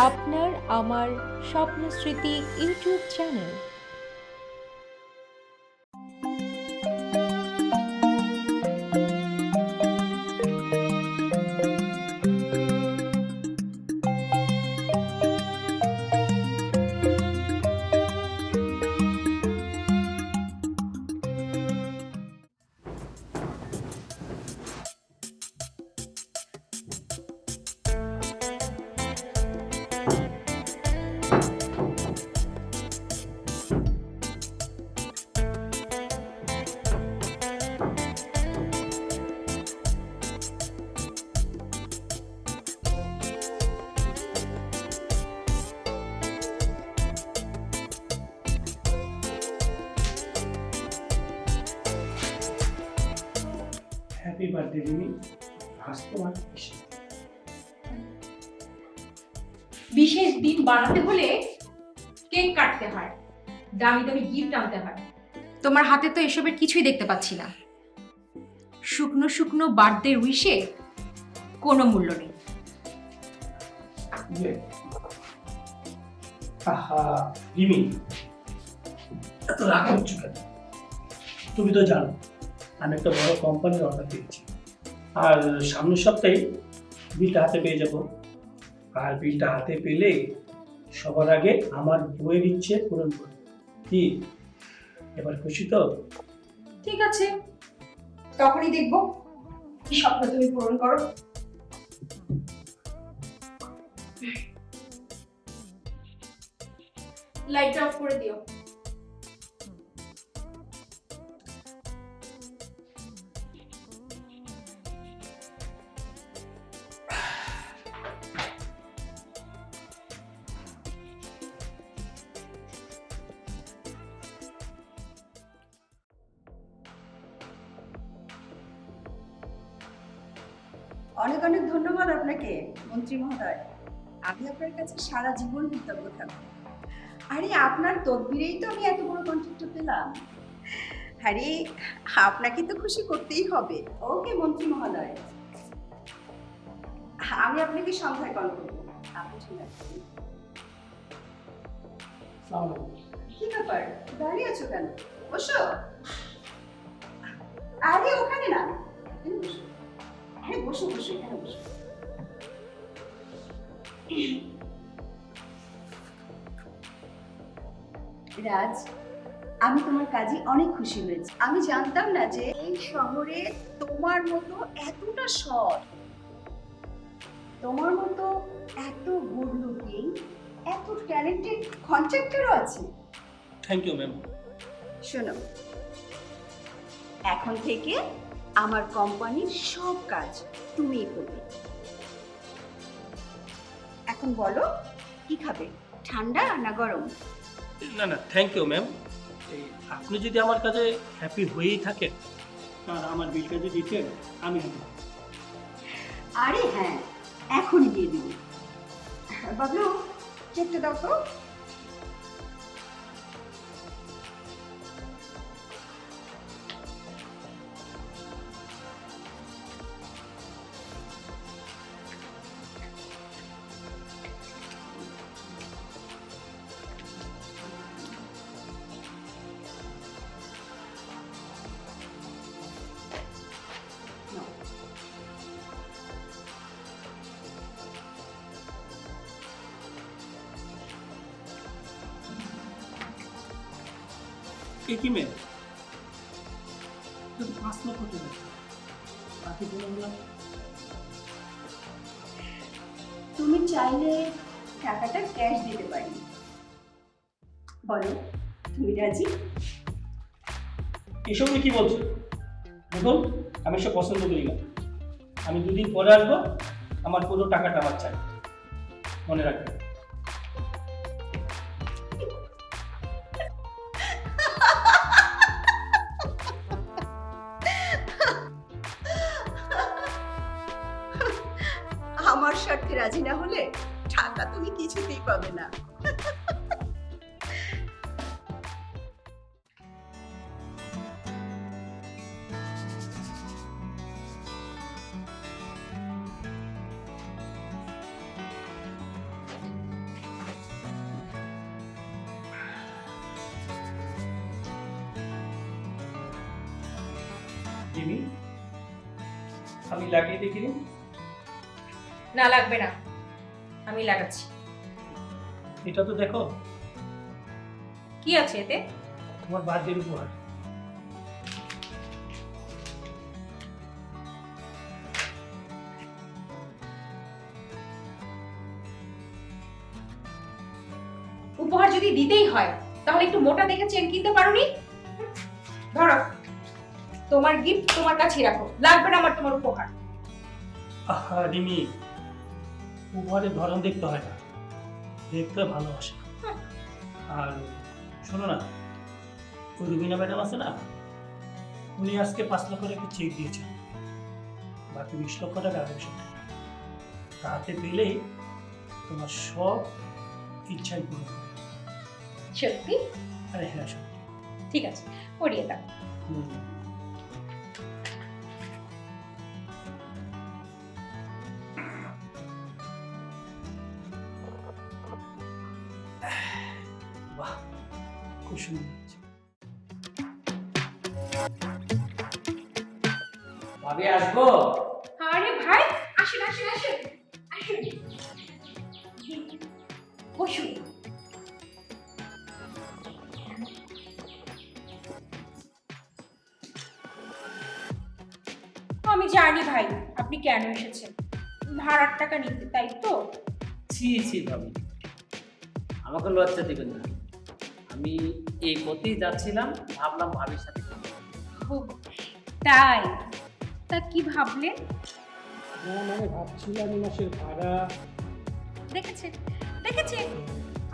আপনার আমার স্বপ্নস্মৃতি YouTube channel. Happy birthday Rimi. আজ তোমার বিশেষ দিন বানাতে হলে কেক কাটতে হয়, দামি দামি গিফট আনতে হয়। তোমার হাতে তো এসবের কিছুই দেখতে পাচ্ছি না। শুকনো শুকনো বার্থডে উইশে কোনো মূল্য নেই। আহা রিমি, এত রাগ হচ্ছে কেন? তুমি তো জানো আমি একটা বড় কোম্পানির অর্ডার পেয়েছি, আর সামনের সপ্তাহে বিলটা হাতে পেয়ে যাব। আর বিলটা হাতে পেলে সবার আগে আমার বইয়ের ইচ্ছে পূরণ করবে। কি এবার খুশি তো? ঠিক আছে, তখনই দেখবো কি স্বপ্ন তুমি পূরণ করো। লাইটটা অফ করে দিও। অনেক অনেক ধন্যবাদ আপনাকে মন্ত্রী মহোদয়। আমি আপনার কাছে সারা জীবন কৃতজ্ঞ থাকবো। আরে আপনার তদবিরেই তো আমি এত বড় কন্ট্রাক্ট পেলাম। আরে আপনাকে তো খুশি করতেই হবে। ওকে মন্ত্রী মহোদয়, আমি আপনাকে সন্ধ্যায় কল করবো। আপনি চলে আসবেন। কি ব্যাপার, দাঁড়িয়ে আছো কেন? বসো। আরে ওখানে না, এখানে বসো। আরে বসো বসো, এখানে বসো। রাজ, আমি তোমার কাজে অনেক খুশি হয়েছি। আমি জানতাম না যে এই শহরে তোমার মতো এতটা সৎ, তোমার মতো এত গুড লুকিং, এত ট্যালেন্টেড কন্ট্রাক্টরও আছে। Thank you ma'am. শোনো, এখন থেকে আমার কোম্পানির সব কাজ তুমিই করবে। এখন বলো কি খাবে, ঠান্ডা না গরম? না না, থ্যাংক ইউ ম্যাম। আপনি যদি আমার কাছে হ্যাপি হয়েই থাকেন, আর আমার বিলটা যদি দিতেন আমি হ্যাপি। আরে হ্যাঁ, এখনই দিয়ে দিবি। বাবলু, চেকটা দাও তো। কি ম্যাম, 5 লক্ষ টাকা বাকি বললাম। তুমি চাইলে টাকাটা ক্যাশ দিতে পারি। বলো তুমি রাজি? এসব নিয়ে কি বলছো? দেখুন, আমি সব পছন্দ করি না। আমি 2 দিন পরে আসবো, আমার পুরো টাকাটা আমার চাই, মনে রাখবেন। আমার শর্তে রাজি না হলে টাকা তুমি কিছুতেই পাবে না। জিমি, আমি লাগিয়ে দেখিনি। না লাগবে না, আমি লাগাচ্ছি। এটা তো দেখো, কি আছে এতে? তোমার বার্থডের উপহার। উপহার যদি দিতেই হয় তাহলে একটু মোটা দেখে চেন কিনতে পারোনি? ধরো, তোমার গিফট তোমার কাছেই রাখো, লাগবে না আমার তোমার উপহার। আহা রিমি, উপহারের ধরন দেখতে হয় না, দেখতে হয় ভালোবাসা। আর শোনো না, ওই রুবিনা ম্যাডাম আছে না, উনি আজকে 5 লক্ষ টাকা চেক দিয়েছেন, বাকি 20 লক্ষ টাকা আগামী সপ্তাহে। তাতে পেলেই তোমার সব ইচ্ছাই পূরণ হবে। সত্যি? আরে হ্যাঁ সত্যি। ঠিক আছে, পড়িয়ে দাও। হুম। বাহ, খুব সুন্দর হয়েছে। ভাবি আসবো? আরে ভাই, আসুন আসুন আসুন আসুন, বসুন। আমি জানি ভাই আপনি কেন এসেছেন, ভাড়ার টাকা নিতে, তাই তো? ছি ছি ভাবি, আমাকে লজ্জা দিবেন না। আমি এই পথেই যাচ্ছিলাম, ভাবলাম ভাবির সাথে কথা বলি। ও, তাই? তা কি ভাবলেন? আমি ভাবছিলাম এই মাসের ভাড়া। দেখেছেন দেখেছেন,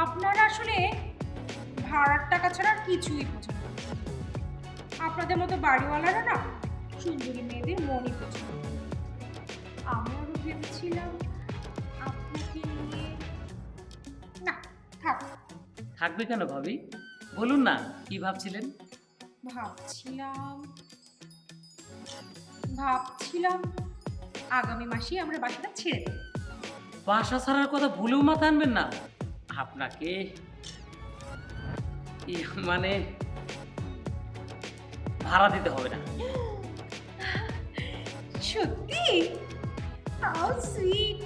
আপনারা আসলে ভাড়ার টাকা ছাড়া আর কিছুই বোঝেন না। আপনাদের মতো বাড়িওয়ালারা না সুন্দরী মেয়েদের মনই বোঝে না। আমারও ভেবেছিলাম আপনাকে নিয়ে, না থাক। থাকবে কেন ভাবি, বলুন না কি ভাবছিলেন? ভাবছিলাম ভাবছিলাম আগামী মাসেই আমরা বাসাটা ছেড়ে দেব। বাসা ছাড়ার কথা ভুলেও মাথা আনবেন না। আপনাকে মানে ভাড়া দিতে হবে না। সত্যি? How sweet!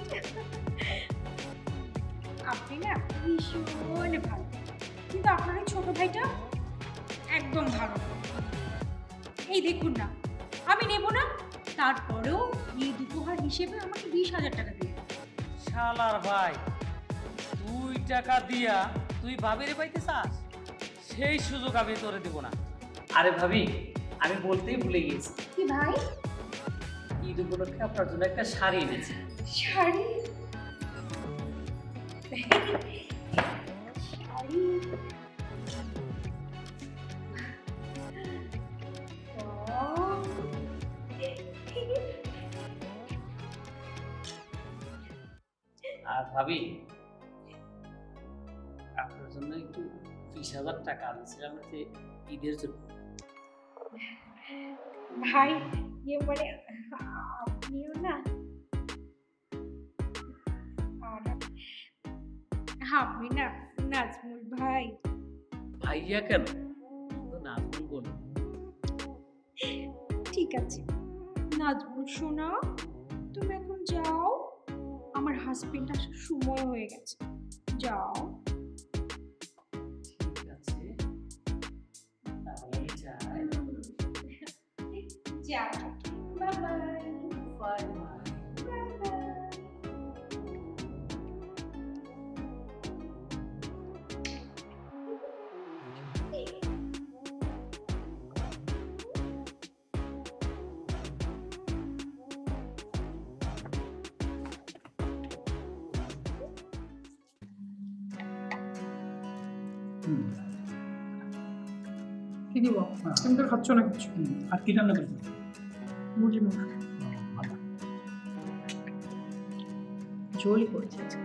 আপনি না ভীষণ ভালো, কিন্তু আপনার এই ছোট ভাইটা একদম ভালো না। এই দেখুন না, আমি নেব না, তারপরেও এই উপহার হিসেবে আমাকে 20,000 টাকা দিন। শালার ভাই, 2 টাকা দিয়া তুই ভাবিরে পাইতে চাস? সেই সুযোগ আমি তোরে দিব না। আরে ভাবি, আমি বলতেই ভুলে গিয়েছি, কি ভাই? ঈদ উপলক্ষে আপনার জন্য একটা শাড়ি এনেছি। শাড়ি? শাড়ি? Wow! আর ভাবি, আপনার জন্য একটু 20,000 টাকা আনছিলাম যে ঈদের জন্য। ভাই, মানে আপনিও না, আর আপনি না নাজমুল ভাই। ভাইয়া কেন, শুধু নাজমুল বলুন। ঠিক আছে নাজমুল সোনা, তুমি এখন যাও, আমার হাজবেন্ড আসার সময় হয়ে গেছে, যাও। ঠিক আছে, তাহলে আমি যাই। যাও, বাই বাই। Bye bye. কি দিব? তুমি তো খাচ্ছ না কিছু। আর কি রান্না করছো? মুরগি মাংস ভালো। ঝোলই করেছি আজকে।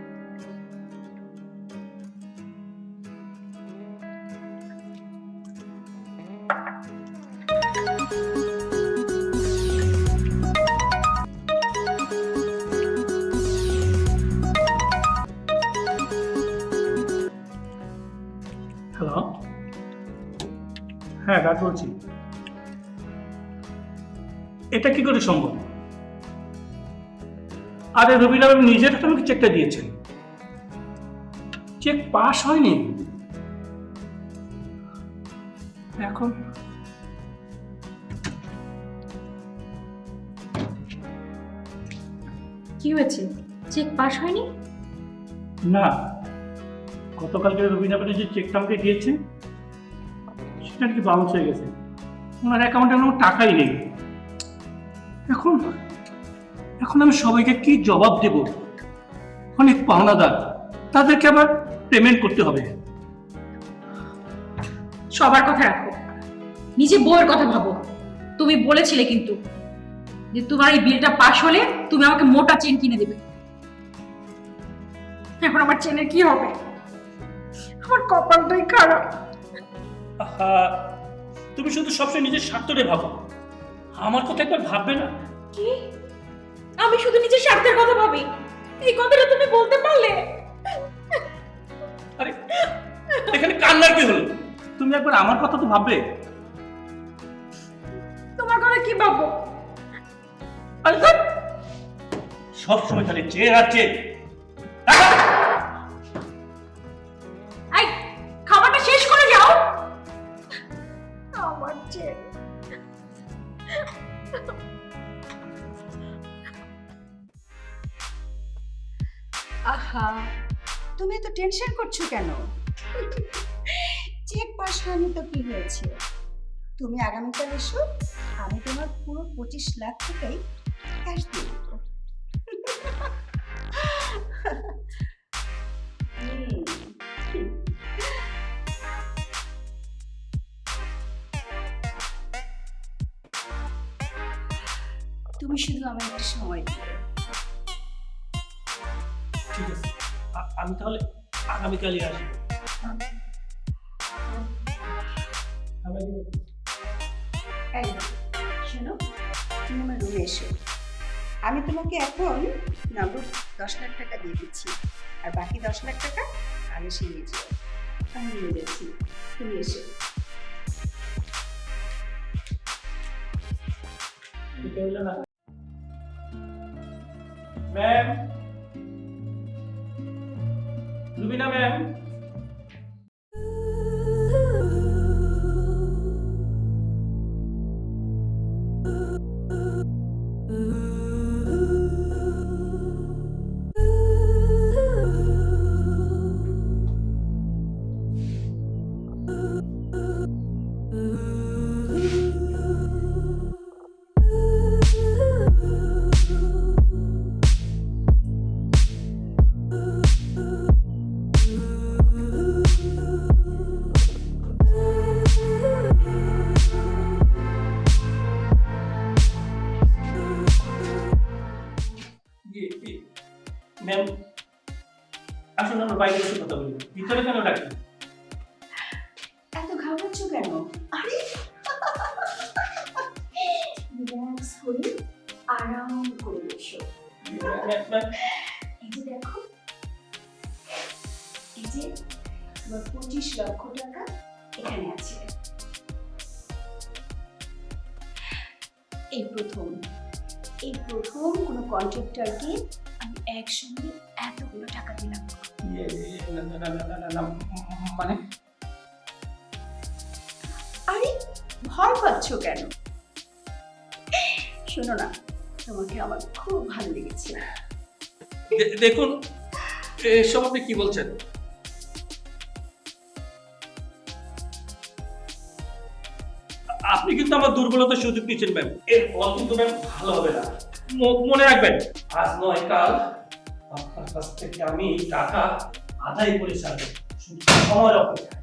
হ্যাঁ, রাত বলছি। এটা কি করে সম্ভব? আরে রবিনা ম্যাম নিজের হাতে আমাকে চেকটা দিয়েছেন, চেক পাস হয়নি। এখন কি হয়েছে? চেক পাস হয়নি? না, গতকালকে রবিনা ম্যাম যে চেকটা আমাকে দিয়েছেন সেটা কি বাউন্স হয়ে গেছে, ওনার অ্যাকাউন্টে কোনো টাকাই নেই। এখন এখন আমি সবাইকে কি জবাব দেব? অনেক পাওনাদার, তাদেরকে আবার পেমেন্ট করতে হবে। সবার কথা রাখো, নিজে বউয়ের কথা ভাবো। তুমি বলেছিলে কিন্তু যে তোমার এই বিলটা পাস হলে তুমি আমাকে মোটা চেন কিনে দেবে। এখন আমার চেনের কি হবে? আমার কপালটাই খারাপ। আহা, তুমি শুধু সবসময় নিজের স্বার্থটাই ভাবো, আমার কথা একবার ভাববে না? কি? আমি শুধু নিজের স্বার্থের কথা ভাবি? এই কথাটা তুমি বলতে পারলে? আরে এখানে কান্নার কি হলো? তুমি একবার আমার কথা তো ভাববে। তোমার কথা কি ভাববো? আরে ধ্যাৎ, সবসময় খালি চেয়ে আর চেয়ে। এই খাবারটা শেষ করে যাও। আমার চেন। আহা, তুমি এত টেনশন করছো কেন? চেক পাস হয়নি তো কি হয়েছে? তুমি আগামীকাল এসো, আমি তোমার পুরো 25 লাখ টাকাই ক্যাশ দিয়ে দেবো। তুমি শুধু আমার একটু সময় দিও। ঠিক আছে, আমি তাহলে আগামীকালই আসবো। এই শোনো, তুমি আমার রুমে এসো। আমি তোমাকে এখন নগদ 10 লাখ টাকা দিয়ে দিচ্ছি, আর বাকি 10 লাখ টাকা আগে সে নিয়ে যাও। আমি নিয়ে যাচ্ছি, তুমি এসো। ম্যাম, রুবিনা ম্যাম, ম্যাম আসুন আমরা বাইরে বসে কথা বলি, ভিতরে কেন ডাকি? এত ঘাবড়াচ্ছ কেন? আরে রিল্যাক্স করে আরাম করে বসো। এই যে দেখো, এই যে তোমার 25 লক্ষ টাকা এখানে আছে। এই প্রথম কোনো কন্ট্রাক্টরকে আমি একসঙ্গে এতগুলো টাকা দিলাম। মানে আরে ভয় পাচ্ছ কেন? শোনো না, তোমাকে আমার খুব ভালো লেগেছে। দেখুন, এসব আপনি কি বলছেন? আপনি কিন্তু আমার দুর্বলতার সুযোগ দিচ্ছেন ম্যাম। এর ফল কিন্তু ম্যাম ভালো হবে না, মনে রাখবেন। আজ নয় কাল আপনার কাছ থেকে আমি টাকা আদায় করে ছাড়বো, শুধু সময়ের অপেক্ষা।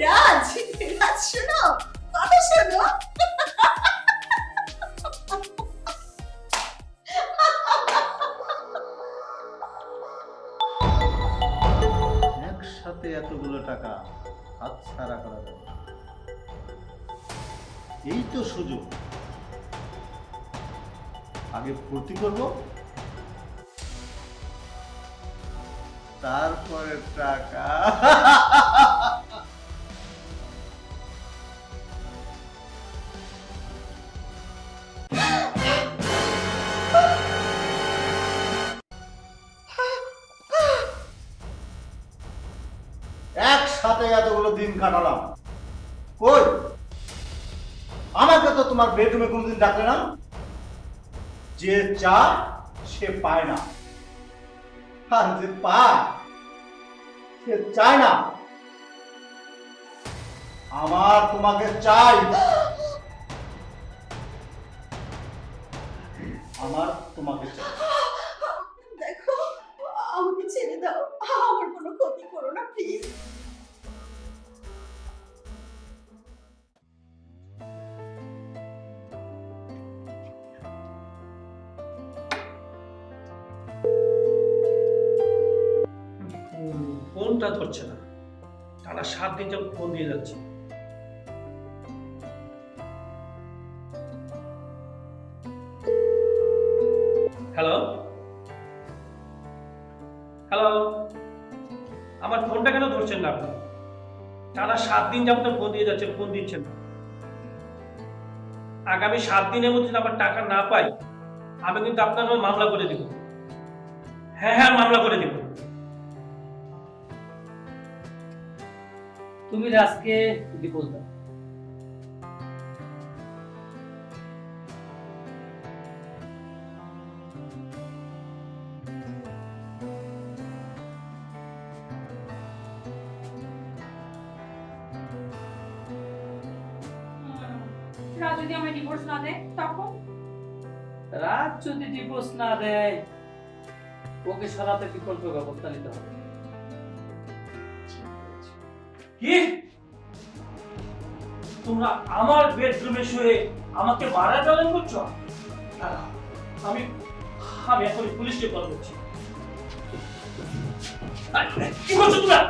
রাজ, রাজ শোনো, কথা শোনো। একসাথে এতগুলো টাকা হাতছাড়া করা যাবে না। এই তো সুযোগ, আগে ভর্তি করব, তারপরে টাকা। একসাথে এতগুলো দিন কাটালাম, কই আমাকে তো তোমার বেডরুমে কোনোদিন ডাকলে না। যে চায় সে পায় না, আর যে পায় সে চায় না। আমার তোমাকে চাই, আমার তোমাকে চাই। দেখো, আমাকে ছেড়ে দাও, আমার কোনো ক্ষতি করো না প্লিজ। ফোনটা ধরছে না, টানা 7 দিন যাবত ফোন দিয়ে যাচ্ছে। হ্যালো হ্যালো, আমার ফোনটা কেন ধরছেন না আপনি? টানা 7 দিন যাবত ফোন দিয়ে যাচ্ছেন, ফোন দিচ্ছেন না। আগামী 7 দিনের মধ্যে যদি আমার টাকা না পাই, আমি কিন্তু আপনার নামে মামলা করে দিব। হ্যাঁ হ্যাঁ, মামলা করে দিব। তুমি রাজকে ডিভোর্স দাও। রাজ যদি আমায় ডিভোর্স না দেয় তখন? রাজ যদি ডিভোর্স না দেয়, ওকে সরাতে বিকল্প ব্যবস্থা নিতে হবে। কি? তোমরা আমার বেডরুমে শুয়ে আমাকে মারার প্ল্যান করছো? দাঁড়াও, আমি আমি এখন পুলিশকে কল করছি। কি করছো তোমরা?